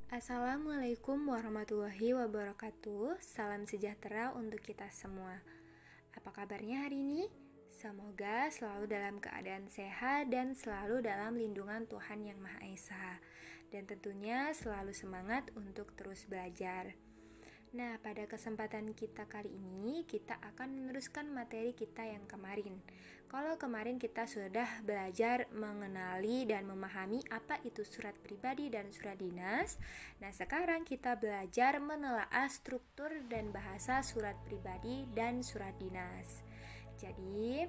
Assalamualaikum warahmatullahi wabarakatuh. Salam sejahtera untuk kita semua. Apa kabarnya hari ini? Semoga selalu dalam keadaan sehat dan selalu dalam lindungan Tuhan Yang Maha Esa. Dan tentunya selalu semangat untuk terus belajar. Nah, pada kesempatan kita kali ini, kita akan meneruskan materi kita yang kemarin. Kalau kemarin kita sudah belajar mengenali dan memahami apa itu surat pribadi dan surat dinas, nah sekarang kita belajar menelaah struktur dan bahasa surat pribadi dan surat dinas. Jadi,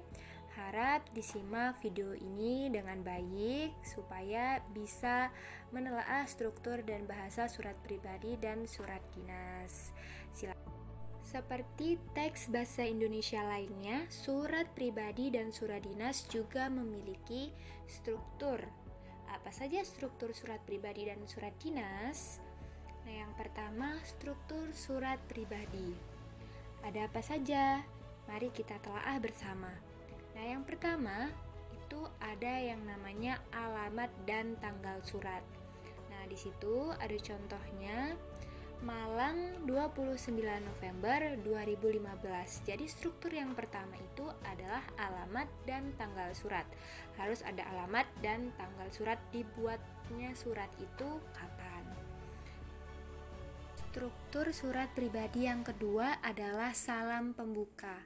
harap disimak video ini dengan baik supaya bisa menelaah struktur dan bahasa surat pribadi dan surat dinas. Seperti teks bahasa Indonesia lainnya, surat pribadi dan surat dinas juga memiliki struktur. Apa saja struktur surat pribadi dan surat dinas? Nah, yang pertama, struktur surat pribadi. Ada apa saja? Mari kita telaah bersama. Nah, yang pertama itu ada yang namanya alamat dan tanggal surat. Nah, di situ ada contohnya Malang 29 November 2015. Jadi struktur yang pertama itu adalah alamat dan tanggal surat. Harus ada alamat dan tanggal surat, dibuatnya surat itu kapan. Struktur surat pribadi yang kedua adalah salam pembuka.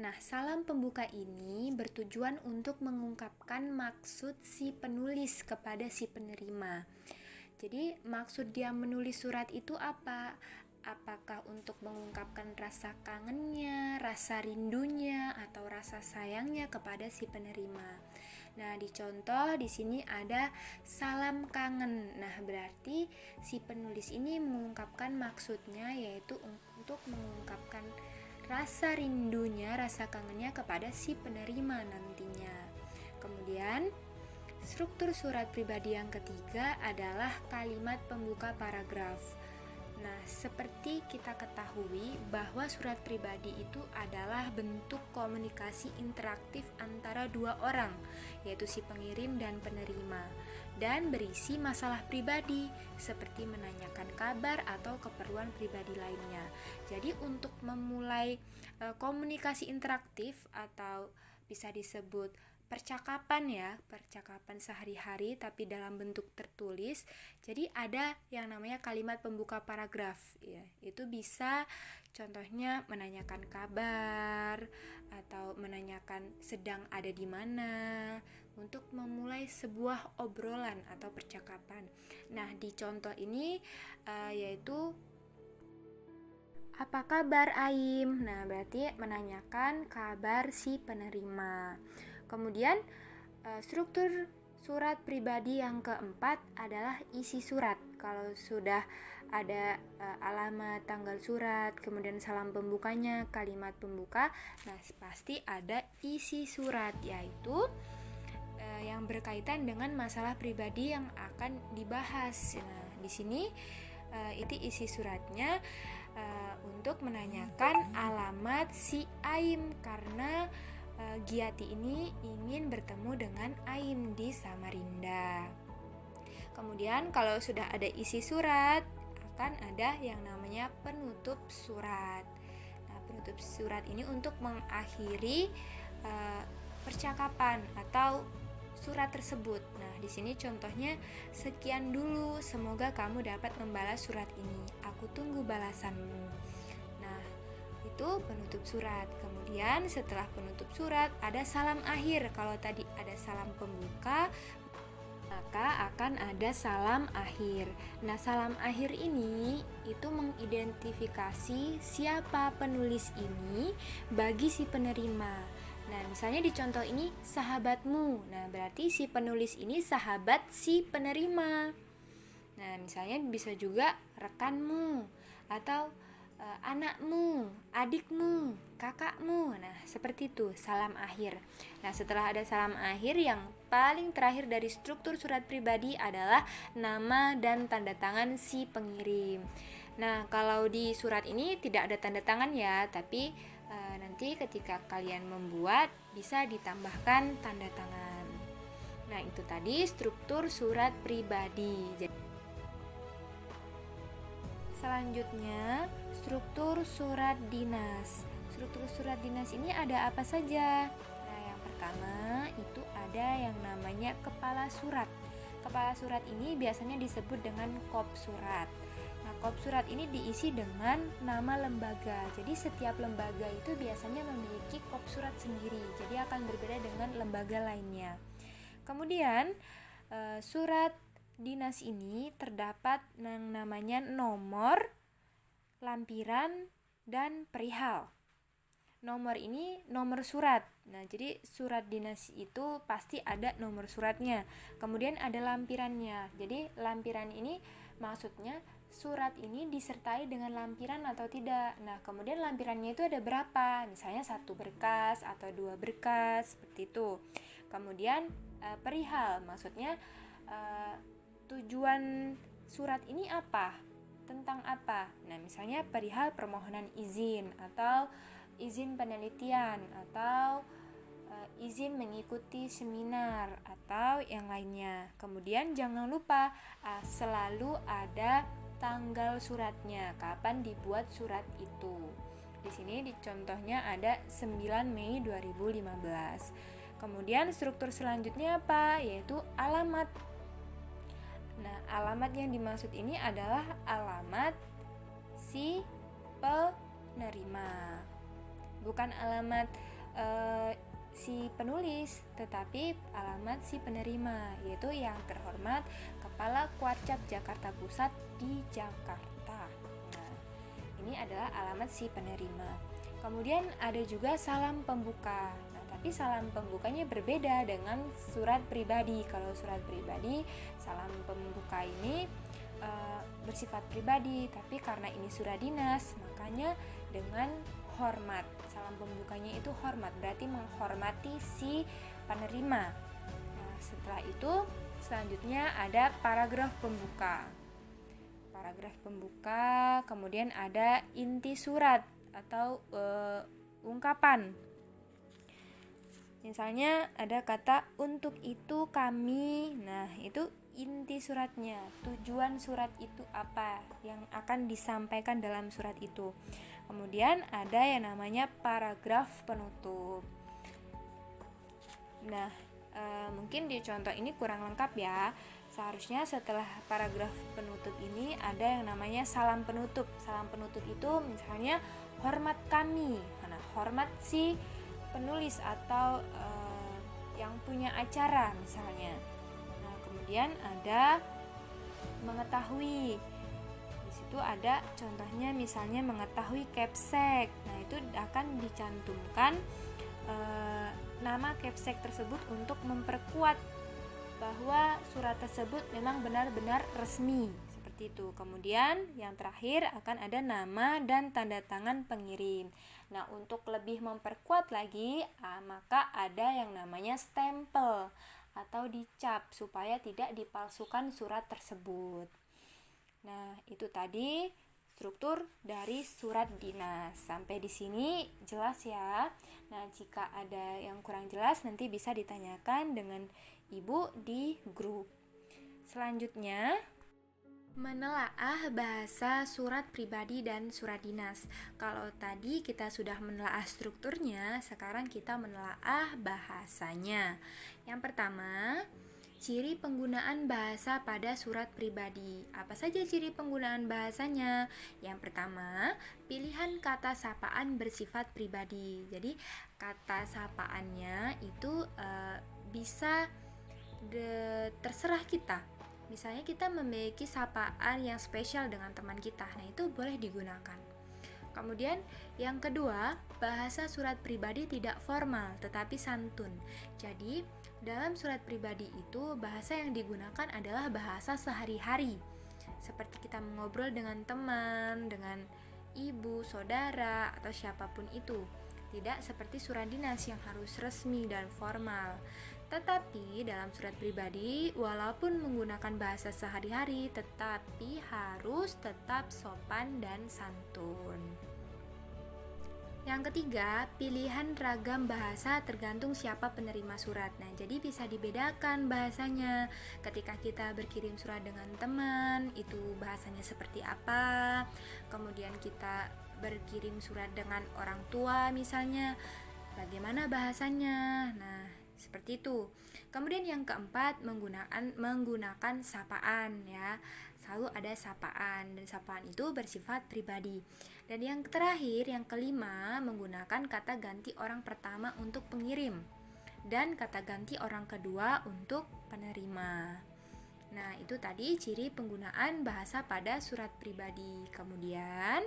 Nah, salam pembuka ini bertujuan untuk mengungkapkan maksud si penulis kepada si penerima. Jadi, maksud dia menulis surat itu apa? Apakah untuk mengungkapkan rasa kangennya, rasa rindunya, atau rasa sayangnya kepada si penerima. Nah, dicontoh di sini ada salam kangen. Nah, berarti si penulis ini mengungkapkan maksudnya yaitu untuk mengungkapkan rasa rindunya, rasa kangennya kepada si penerima nantinya. Kemudian, struktur surat pribadi yang ketiga adalah kalimat pembuka paragraf. Nah, seperti kita ketahui bahwa surat pribadi itu adalah bentuk komunikasi interaktif antara dua orang, yaitu si pengirim dan penerima, dan berisi masalah pribadi seperti menanyakan kabar atau keperluan pribadi lainnya. Jadi untuk memulai komunikasi interaktif atau bisa disebut percakapan sehari-hari tapi dalam bentuk tertulis. Jadi ada yang namanya kalimat pembuka paragraf ya. Itu bisa contohnya menanyakan kabar atau menanyakan sedang ada di mana untuk memulai sebuah obrolan atau percakapan. Nah, di contoh ini yaitu apa kabar Aim? Nah, berarti menanyakan kabar si penerima. Kemudian struktur surat pribadi yang keempat adalah isi surat. Kalau sudah ada alamat, tanggal surat, kemudian salam pembukanya, kalimat pembuka, nah pasti ada isi surat, yaitu yang berkaitan dengan masalah pribadi yang akan dibahas. Nah, di sini itu isi suratnya untuk menanyakan alamat si Aim karena Giati ini ingin bertemu dengan Aim di Samarinda. Kemudian kalau sudah ada isi surat, akan ada yang namanya penutup surat. Nah, penutup surat ini untuk mengakhiri percakapan atau surat tersebut. Nah, di sini contohnya sekian dulu, semoga kamu dapat membalas surat ini. Aku tunggu balasanmu. Nah, itu penutup surat. Kemudian setelah penutup surat ada salam akhir. Kalau tadi ada salam pembuka, maka akan ada salam akhir. Nah, salam akhir ini itu mengidentifikasi siapa penulis ini bagi si penerima. Nah, misalnya di contoh ini sahabatmu. Nah, berarti si penulis ini sahabat si penerima. Nah, misalnya bisa juga rekanmu atau anakmu, adikmu, kakakmu. Nah, seperti itu salam akhir. Nah, setelah ada salam akhir, yang paling terakhir dari struktur surat pribadi adalah nama dan tanda tangan si pengirim. Nah, kalau di surat ini tidak ada tanda tangan ya, tapi nanti ketika kalian membuat bisa ditambahkan tanda tangan. Nah, itu tadi struktur surat pribadi. Selanjutnya, struktur surat dinas. Struktur surat dinas ini ada apa saja? Nah, yang pertama itu ada yang namanya kepala surat. Kepala surat ini biasanya disebut dengan kop surat. Nah, kop surat ini diisi dengan nama lembaga. Jadi setiap lembaga itu biasanya memiliki kop surat sendiri. Jadi akan berbeda dengan lembaga lainnya. Kemudian surat dinas ini terdapat yang namanya nomor, lampiran, dan perihal. Nomor ini nomor surat. Nah, jadi surat dinas itu pasti ada nomor suratnya. Kemudian ada lampirannya. Jadi lampiran ini maksudnya surat ini disertai dengan lampiran atau tidak. Nah, kemudian lampirannya itu ada berapa? Misalnya 1 berkas atau 2 berkas, seperti itu. Kemudian perihal, maksudnya tujuan surat ini apa? Tentang apa? Nah, misalnya perihal permohonan izin atau izin penelitian atau izin mengikuti seminar atau yang lainnya. Kemudian jangan lupa selalu ada tanggal suratnya, kapan dibuat surat itu. Di sini di contohnya ada 9 Mei 2015. Kemudian struktur selanjutnya apa? Yaitu alamat. Nah, alamat yang dimaksud ini adalah alamat si penerima. Bukan alamat si penulis, tetapi alamat si penerima, yaitu yang terhormat Kepala Kuarcap Jakarta Pusat di Jakarta. Nah, ini adalah alamat si penerima. Kemudian ada juga salam pembuka. Nah, tapi salam pembukanya berbeda dengan surat pribadi. Kalau surat pribadi, salam pembuka ini bersifat pribadi, tapi karena ini surat dinas, makanya dengan hormat. Salam pembukanya itu hormat, berarti menghormati si penerima. Nah, setelah itu selanjutnya ada paragraf pembuka. Paragraf pembuka, kemudian ada inti surat atau ungkapan. Misalnya ada kata untuk itu kami. Nah, itu inti suratnya. Tujuan surat itu apa yang akan disampaikan dalam surat itu. Kemudian ada yang namanya paragraf penutup. Nah, mungkin di contoh ini kurang lengkap ya. Seharusnya setelah paragraf penutup ini ada yang namanya salam penutup. Salam penutup itu misalnya hormat kami. Nah, hormat si penulis atau yang punya acara misalnya. Nah, kemudian ada mengetahui. Itu ada contohnya misalnya mengetahui capsek. Nah, itu akan dicantumkan nama capsek tersebut untuk memperkuat bahwa surat tersebut memang benar-benar resmi, seperti itu. Kemudian yang terakhir akan ada nama dan tanda tangan pengirim. Nah, untuk lebih memperkuat lagi, maka ada yang namanya stempel atau dicap supaya tidak dipalsukan surat tersebut. Nah, itu tadi struktur dari surat dinas. Sampai di sini jelas ya. Nah, jika ada yang kurang jelas nanti bisa ditanyakan dengan Ibu di grup. Selanjutnya, menelaah bahasa surat pribadi dan surat dinas. Kalau tadi kita sudah menelaah strukturnya, sekarang kita menelaah bahasanya. Yang pertama, ciri penggunaan bahasa pada surat pribadi. Apa saja ciri penggunaan bahasanya? Yang pertama, pilihan kata sapaan bersifat pribadi. Jadi, kata sapaannya itu bisa terserah kita. Misalnya kita memiliki sapaan yang spesial dengan teman kita. Nah, itu boleh digunakan. Kemudian yang kedua, bahasa surat pribadi tidak formal tetapi santun. Jadi, dalam surat pribadi itu bahasa yang digunakan adalah bahasa sehari-hari. Seperti kita mengobrol dengan teman, dengan ibu, saudara, atau siapapun itu. Tidak seperti surat dinas yang harus resmi dan formal. Tetapi dalam surat pribadi, walaupun menggunakan bahasa sehari-hari, tetapi harus tetap sopan dan santun. Yang ketiga, pilihan ragam bahasa tergantung siapa penerima surat. Nah, jadi bisa dibedakan bahasanya. Ketika kita berkirim surat dengan teman, itu bahasanya seperti apa. Kemudian kita berkirim surat dengan orang tua misalnya, bagaimana bahasanya. Nah, seperti itu. Kemudian yang keempat, menggunakan sapaan ya. Selalu ada sapaan, dan sapaan itu bersifat pribadi. Dan yang terakhir, yang kelima, menggunakan kata ganti orang pertama untuk pengirim dan kata ganti orang kedua untuk penerima. Nah, itu tadi ciri penggunaan bahasa pada surat pribadi. Kemudian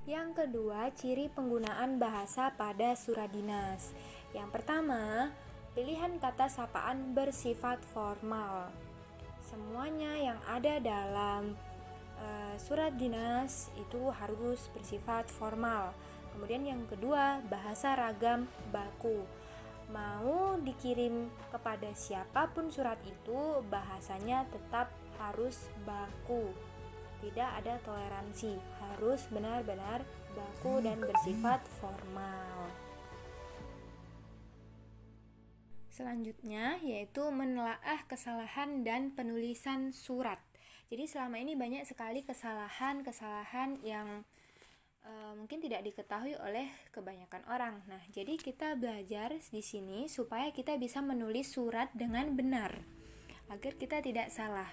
yang kedua, ciri penggunaan bahasa pada surat dinas. Yang pertama, pilihan kata sapaan bersifat formal. Semuanya yang ada dalam surat dinas itu harus bersifat formal. Kemudian yang kedua, bahasa ragam baku. Mau dikirim kepada siapapun surat itu, bahasanya tetap harus baku. Tidak ada toleransi, harus benar-benar baku dan bersifat formal. Selanjutnya yaitu menelaah kesalahan dan penulisan surat. Jadi selama ini banyak sekali kesalahan-kesalahan yang mungkin tidak diketahui oleh kebanyakan orang. Nah, jadi kita belajar di sini supaya kita bisa menulis surat dengan benar agar kita tidak salah.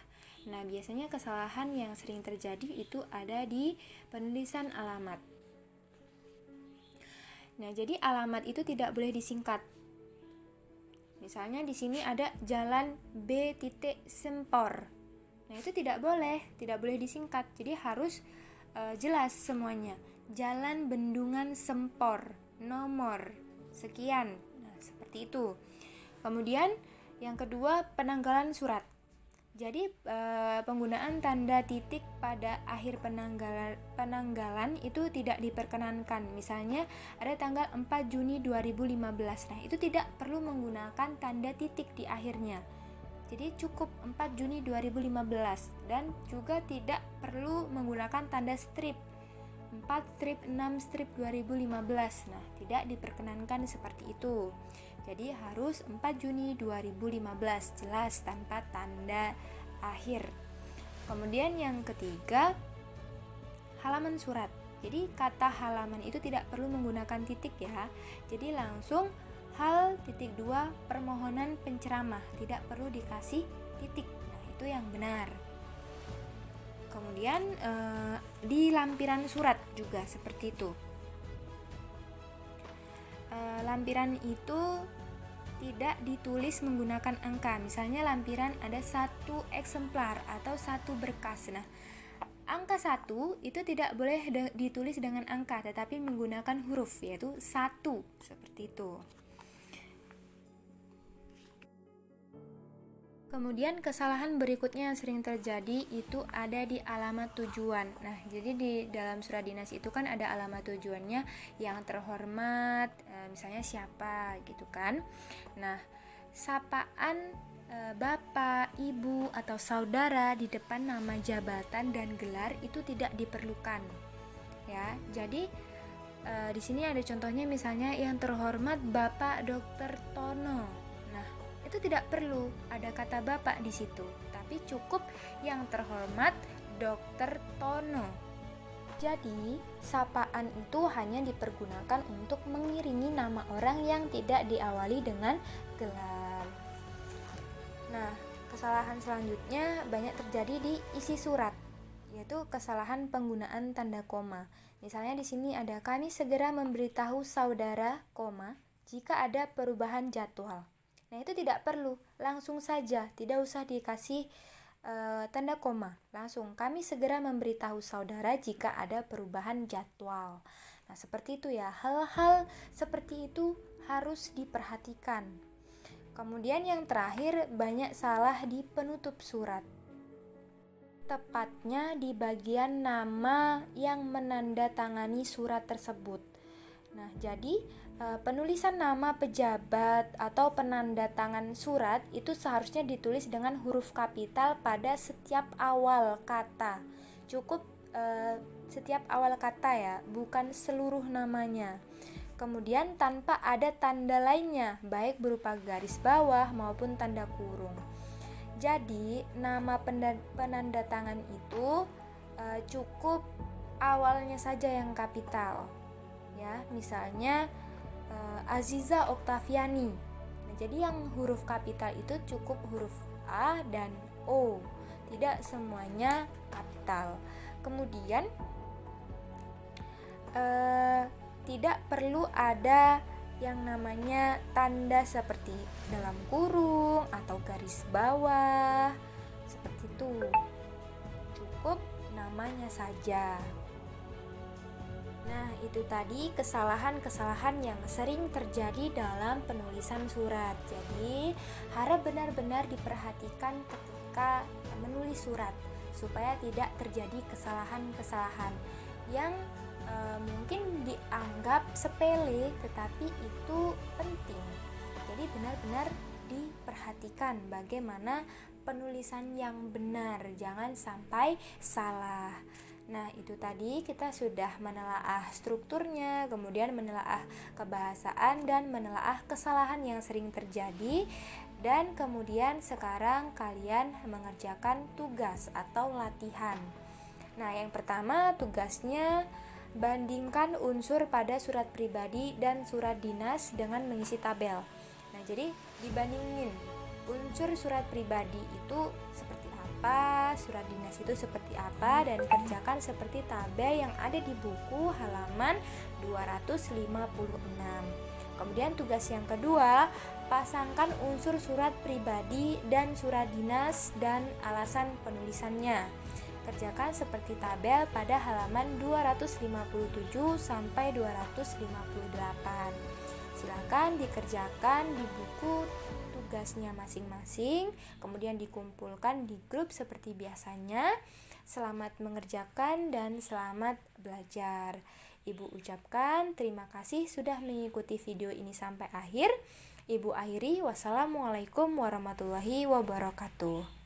Nah, biasanya kesalahan yang sering terjadi itu ada di penulisan alamat. Nah, jadi alamat itu tidak boleh disingkat. Misalnya di sini ada Jalan B. Sempor. Nah, itu tidak boleh disingkat. Jadi harus jelas semuanya. Jalan Bendungan Sempor, nomor sekian. Nah, seperti itu. Kemudian yang kedua, penanggalan surat. Jadi penggunaan tanda titik pada akhir penanggalan itu tidak diperkenankan. Misalnya ada tanggal 4 Juni 2015. Nah, itu tidak perlu menggunakan tanda titik di akhirnya. Jadi cukup 4 Juni 2015 dan juga tidak perlu menggunakan tanda strip 4 strip 6 strip 2015. Nah, tidak diperkenankan seperti itu. Jadi harus 4 Juni 2015 jelas tanpa tanda akhir. Kemudian yang ketiga, halaman surat. Jadi kata halaman itu tidak perlu menggunakan titik ya. Jadi langsung hal titik 2 permohonan penceramah, tidak perlu dikasih titik. Nah, itu yang benar. Kemudian di lampiran surat juga seperti itu. Lampiran itu tidak ditulis menggunakan angka. Misalnya lampiran ada 1 eksemplar atau 1 berkas. Nah, angka 1 itu tidak boleh ditulis dengan angka, tetapi menggunakan huruf, yaitu 1, seperti itu. Kemudian kesalahan berikutnya yang sering terjadi itu ada di alamat tujuan. Nah, jadi di dalam surat dinas itu kan ada alamat tujuannya, yang terhormat, misalnya siapa gitu kan. Nah, sapaan bapak, ibu, atau saudara di depan nama jabatan dan gelar itu tidak diperlukan. Ya, jadi di sini ada contohnya, misalnya yang terhormat Bapak Dr. Tono. Itu tidak perlu ada kata bapak di situ, tapi cukup yang terhormat Dr. Tono. Jadi, sapaan itu hanya dipergunakan untuk mengiringi nama orang yang tidak diawali dengan gelar. Nah, kesalahan selanjutnya banyak terjadi di isi surat, yaitu kesalahan penggunaan tanda koma. Misalnya di sini ada kami segera memberitahu saudara, koma, jika ada perubahan jadwal. Nah, itu tidak perlu, langsung saja, tidak usah dikasih tanda koma. Langsung, kami segera memberitahu saudara jika ada perubahan jadwal. Nah, seperti itu ya, hal-hal seperti itu harus diperhatikan. Kemudian yang terakhir, banyak salah di penutup surat. Tepatnya di bagian nama yang menandatangani surat tersebut. Nah, jadi penulisan nama pejabat atau penanda tangan surat itu seharusnya ditulis dengan huruf kapital pada setiap awal kata. Cukup setiap awal kata ya, bukan seluruh namanya. Kemudian tanpa ada tanda lainnya, baik berupa garis bawah maupun tanda kurung. Jadi nama penanda tangan itu cukup awalnya saja yang kapital. Ya, misalnya Aziza Oktaviani. Nah, jadi yang huruf kapital itu cukup huruf A dan O, tidak semuanya kapital. Kemudian tidak perlu ada yang namanya tanda seperti dalam kurung atau garis bawah, seperti itu. Cukup namanya saja. Nah, itu tadi kesalahan-kesalahan yang sering terjadi dalam penulisan surat. Jadi, harap benar-benar diperhatikan ketika menulis surat supaya tidak terjadi kesalahan-kesalahan yang mungkin dianggap sepele tetapi itu penting. Jadi benar-benar diperhatikan bagaimana penulisan yang benar, jangan sampai salah. Nah, itu tadi kita sudah menelaah strukturnya, kemudian menelaah kebahasaan dan menelaah kesalahan yang sering terjadi. Dan kemudian sekarang kalian mengerjakan tugas atau latihan. Nah, yang pertama tugasnya bandingkan unsur pada surat pribadi dan surat dinas dengan mengisi tabel. Nah, jadi dibandingin unsur surat pribadi itu seperti apa, surat dinas itu seperti apa, dan kerjakan seperti tabel yang ada di buku halaman 256. Kemudian tugas yang kedua, pasangkan unsur surat pribadi dan surat dinas dan alasan penulisannya. Kerjakan seperti tabel pada halaman 257 sampai 258. Silakan dikerjakan di buku tugasnya masing-masing, kemudian dikumpulkan di grup seperti biasanya. Selamat mengerjakan dan selamat belajar. Ibu ucapkan terima kasih sudah mengikuti video ini sampai akhir. Ibu akhiri, wassalamualaikum warahmatullahi wabarakatuh.